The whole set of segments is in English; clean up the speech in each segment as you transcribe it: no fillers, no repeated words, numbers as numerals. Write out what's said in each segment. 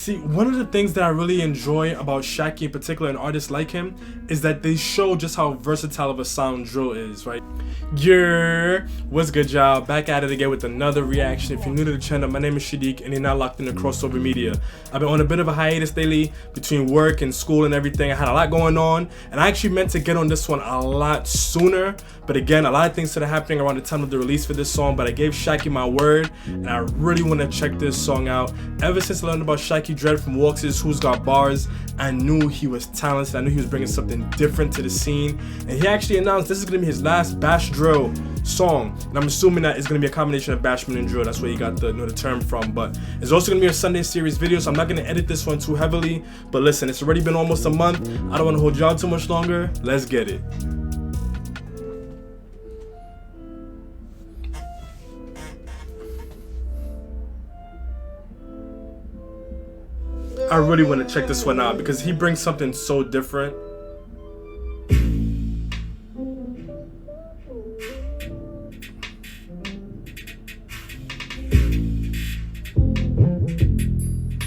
See, one of the things that I really enjoy about Shaqy in particular and artists like him is that they show just how versatile of a sound drill is, right? Yeah, what's good, y'all? Back at it again with another reaction. If you're new to the channel, my name is Shaqy and you're now locked into KRXOVR Media. I've been on a bit of a hiatus lately between work and school and everything. I had a lot going on and I actually meant to get on this one a lot sooner, but again, a lot of things started happening around the time of the release for this song. But I gave Shaqy my word and I really want to check this song out. Ever since I learned about Shaqy Dread from Walks' Who's Got Bars, I knew he was talented. I knew he was bringing something different to the scene, and he actually announced this is going to be his last bash drill song, and I'm assuming that it's going to be a combination of bashment and drill. That's where he got the term from. But it's also going to be a Sunday series video, so I'm not going to edit this one too heavily. But listen, it's already been almost a month. I don't want to hold y'all too much longer. Let's get it. I really want to check this one out because he brings something so different.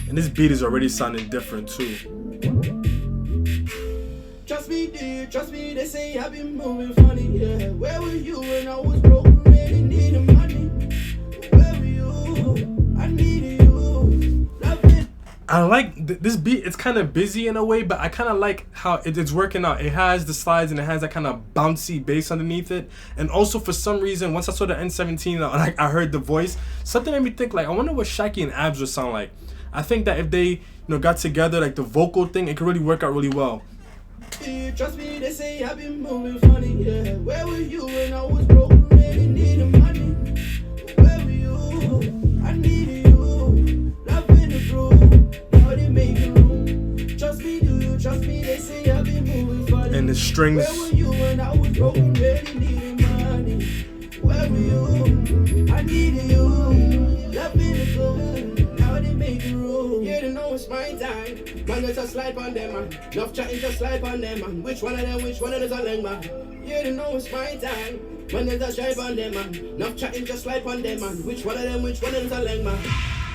And this beat is already sounding different too. Trust me, dear, trust me, they say I've been moving funny, yeah. Where were you when I was broke and really needing money? Where were you? I needed you. I like this beat. It's kind of busy in a way, but I kind of like how it's working out. It has the slides and it has that kind of bouncy bass underneath it. And also for some reason, once I saw the N17 and I heard the voice, something made me think like, I wonder what Shaqy and Abs would sound like. I think that if they got together, like the vocal thing, it could really work out really well. Trust me, they say I've been moving funny, yeah. Where were you when I was broke and really needing money? Where were you? I needed you. Love in the room. Now they making room. Trust me, do you trust me? They say I've been moving funny. And the strings. Where were you when I was broke and really needing money? Where were you? I needed you. Love in the room. Now they making room. Yeah, they know it's my time. Man, just slide on them, man. Enough chatting, just slide on them, man. Which one of them is a leg, man? Yeah, they know it's my time. Man, just slide on them, man. Enough chatting, just slide on them, man. Which one of them is a leg, man?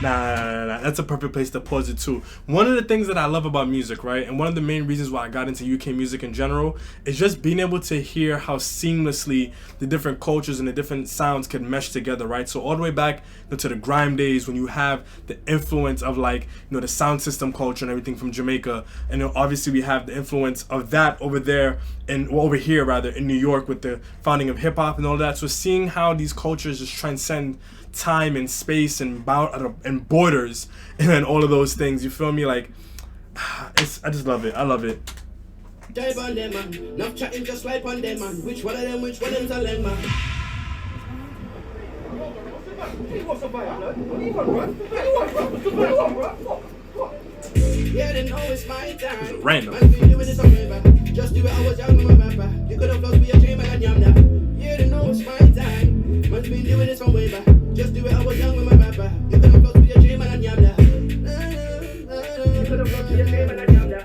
Nah, that's a perfect place to pause it too. One of the things that I love about music, right, and one of the main reasons why I got into UK music in general is just being able to hear how seamlessly the different cultures and the different sounds can mesh together, right? So all the way back to the grime days when you have the influence of like, the sound system culture and everything from Jamaica, and then obviously we have the influence of that over there and over here rather in New York with the founding of hip hop and all that. So seeing how these cultures just transcend time and space and borders and all of those things, you feel me? Like, I just love it. I love it. Dive on them, man. Enough chatting, just slide on them, man. Which one of them's a leg, man? Yeah, they know it's my time. It's random. Man, we doing this on my back. Just do it, I was young with my rapper. You could have lost me a chain, man, and yam that. Yeah, they know it's my time. Man, we doing this on way back. Just do it, I was young with my rapper. You could have lost me a chain, man, and yam that. You could have lost me a chain, man, and yam that.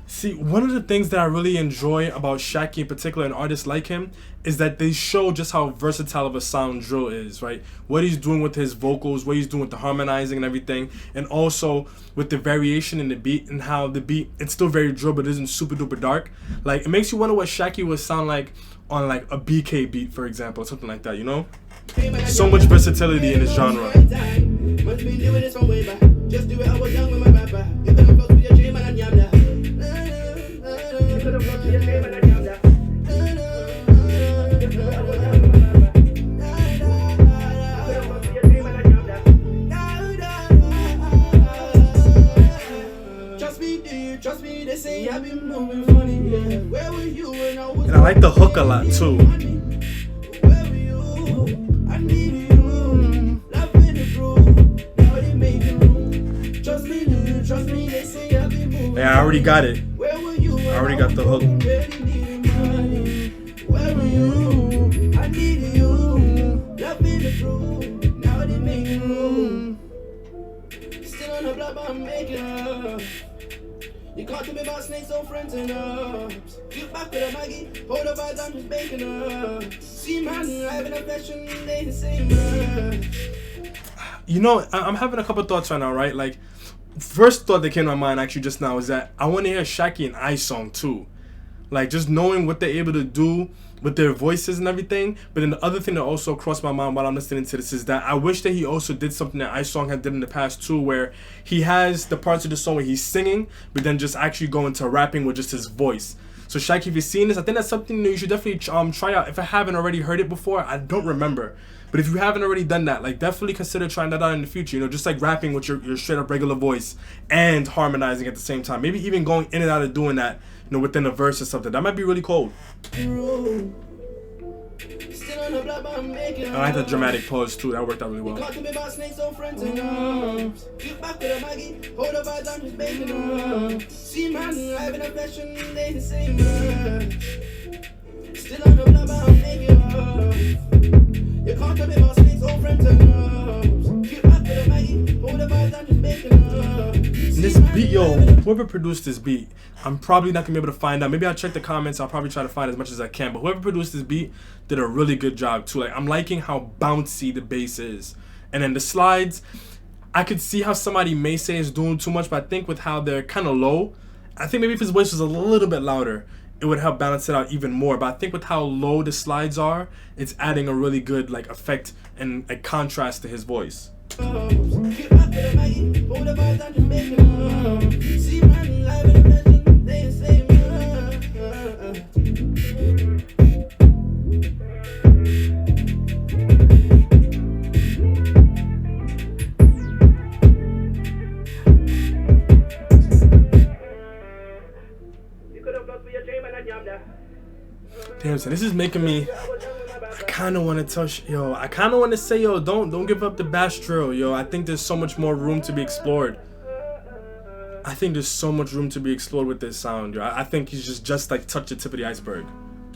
See, one of the things that I really enjoy about Shaqy in particular and artists like him is that they show just how versatile of a sound drill is, right? What he's doing with his vocals, what he's doing with the harmonizing and everything, and also with the variation in the beat and how the beat, it's still very drill but it isn't super duper dark. Like, it makes you wonder what Shaqy would sound like on like a BK beat, for example, or something like that, So much versatility in this genre. Just do it, I was young with my rapper. You could have lost me a dream and yam that. You could have lost me a dream and yam that. Trust me, dear, trust me, they say I've been moving funny, yeah. Where were you when I was? And I like the hook a lot too. Where were you? I needed you. Love in the room. Now they making room. Trust me, dear, trust me, they say I've been moving. Yeah, I already got it. Where were you? I already got the hook. Where were you? I needed you. Love in the room. Now they making room. Still on the block, but I'm making up. You can't tell me about snakes or friends and ups. Get back with a Maggie, hold up, I'm just baking up. See man, having a passion, they the same. You know, I'm having a couple thoughts right now, right? Like, first thought that came to my mind actually just now is that I want to hear Shaqy and I song too. Like, just knowing what they're able to do with their voices and everything. But then the other thing that also crossed my mind while I'm listening to this is that I wish that he also did something that iSong had did in the past too, where he has the parts of the song where he's singing, but then just actually go into rapping with just his voice. So Shaqy, if you're seeing this, I think that's something that you should definitely try out. If I haven't already heard it before, I don't remember. But if you haven't already done that, like, definitely consider trying that out in the future. You know, just like rapping with your straight up regular voice and harmonizing at the same time. Maybe even going in and out of doing that, you know, within a verse or something. That might be really cool. I like the dramatic pause too. That worked out really well. This beat, yo, whoever produced this beat, I'm probably not gonna be able to find out. Maybe I'll check the comments. I'll probably try to find as much as I can. But whoever produced this beat did a really good job too. Like, I'm liking how bouncy the bass is, and then the slides. I could see how somebody may say it's doing too much, but I think with how they're kind of low, I think maybe if his voice was a little bit louder, it would help balance it out even more. But I think with how low the slides are, it's adding a really good like effect and a contrast to his voice. Damn, so this is making me, I kind of want to touch, yo, I kind of want to say, yo, don't give up the bass drill, yo. I think there's so much more room to be explored. I think there's so much room to be explored with this sound, yo. I think he's just like touched the tip of the iceberg.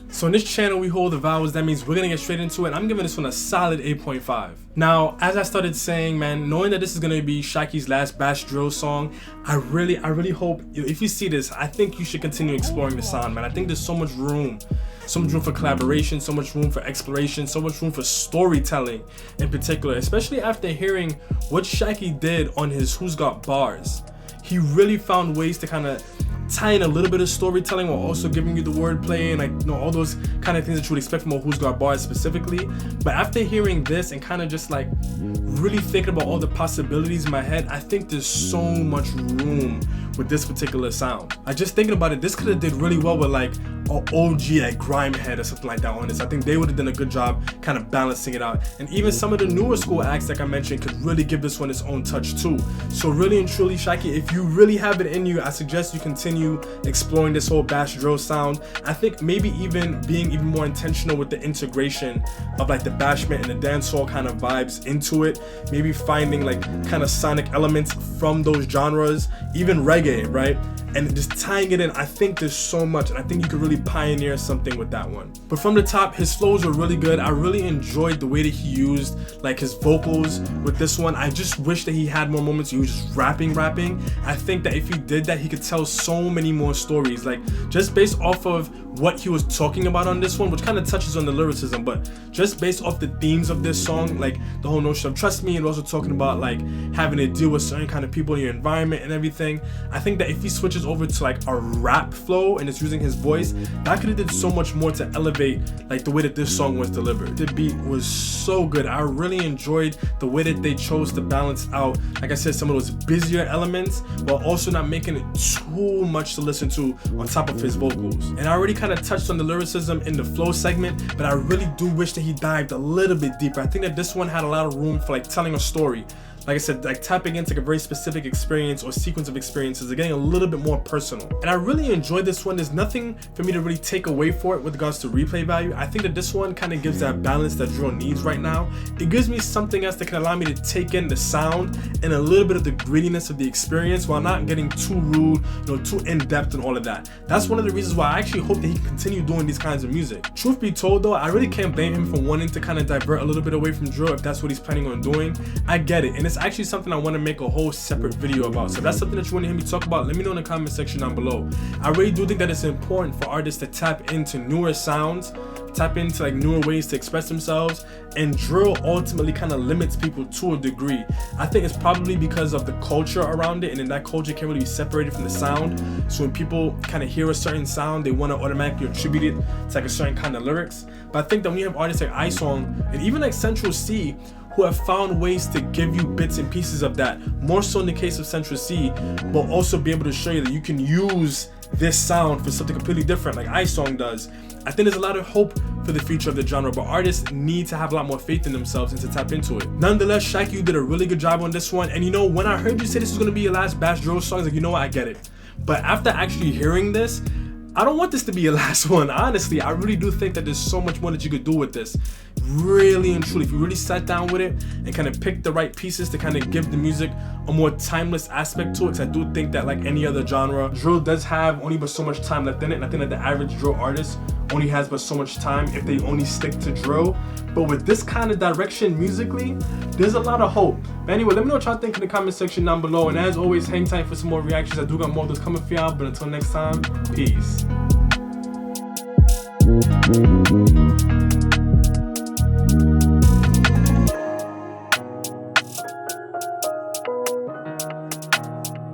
So in this channel, we hold the vowels. That means we're gonna get straight into it. I'm giving this one a solid 8.5. Now, as I started saying, man, knowing that this is gonna be Shaqy's last bass drill song, I really hope, if you see this, I think you should continue exploring the sound, man. I think there's so much room for collaboration, so much room for exploration, so much room for storytelling in particular, especially after hearing what Shaqy did on his Who's Got Bars. He really found ways to kind of tie in a little bit of storytelling while also giving you the wordplay and, like, you know, all those kind of things that you would expect from a Who's Got Bars specifically. But after hearing this and kind of just like really thinking about all the possibilities in my head, I think there's so much room with this particular sound. I just thinking about it, this could have did really well with like an OG like Grime Head or something like that on this. I think they would have done a good job kind of balancing it out. And even some of the newer school acts, like I mentioned, could really give this one its own touch too. So really and truly, Shaqy, if you really have it in you, I suggest you continue exploring this whole bass drill sound. I think maybe even being even more intentional with the integration of like the bashment and the dancehall kind of vibes into it. Maybe finding like kind of sonic elements from those genres, even reggae, right? And just tying it in. I think there's so much, and I think you could really pioneer something with that one. But from the top, his flows were really good. I really enjoyed the way that he used like his vocals with this one. I just wish that he had more moments he was just rapping. I think that if he did that, he could tell so many more stories, like just based off of what he was talking about on this one, which kind of touches on the lyricism, but just based off the themes of this song, like the whole notion of trust me, and also talking about like having to deal with certain kind of people in your environment and everything. I think that if he switches over to like a rap flow and it's using his voice, that could have did so much more to elevate like the way that this song was delivered. The beat was so good. I really enjoyed the way that they chose to balance out, like I said, some of those busier elements while also not making it too much to listen to on top of his vocals. And I already kind of touched on the lyricism in the flow segment, but I really do wish that he dived a little bit deeper. I think that this one had a lot of room for like telling a story. Like I said, like tapping into like a very specific experience or sequence of experiences and getting a little bit more personal. And I really enjoyed this one. There's nothing for me to really take away for it with regards to replay value. I think that this one kind of gives that balance that drill needs right now. It gives me something else that can allow me to take in the sound and a little bit of the grittiness of the experience while not getting too rude, you know, too in-depth and all of that. That's one of the reasons why I actually hope that he can continue doing these kinds of music. Truth be told though, I really can't blame him for wanting to kind of divert a little bit away from drill if that's what he's planning on doing. I get it, and it's actually something I want to make a whole separate video about. So if that's something that you want to hear me talk about, let me know in the comment section down below. I really do think that it's important for artists to tap into newer sounds, tap into like newer ways to express themselves, and drill ultimately kind of limits people to a degree. I think it's probably because of the culture around it, and then that culture can't really be separated from the sound. So when people kind of hear a certain sound, they want to automatically attribute it to like a certain kind of lyrics. But I think that when you have artists like iSong and even like Central C, who have found ways to give you bits and pieces of that, more so in the case of Central C, but also be able to show you that you can use this sound for something completely different like iSong does. I think there's a lot of hope for the future of the genre, but artists need to have a lot more faith in themselves and to tap into it. Nonetheless, Shaqy, you did a really good job on this one. And you know, when I heard you say this was gonna be your last bass drill song, I was like, you know what, I get it. But after actually hearing this, I don't want this to be your last one. Honestly, I really do think that there's so much more that you could do with this. Really and truly, if you really sat down with it and kind of picked the right pieces to kind of give the music a more timeless aspect to it, because I do think that like any other genre, drill does have only but so much time left in it, and I think that the average drill artist only has but so much time if they only stick to drill. But with this kind of direction musically, there's a lot of hope. But anyway, let me know what y'all think in the comment section down below, and as always, hang tight for some more reactions. I do got more of those coming for y'all, but until next time, peace.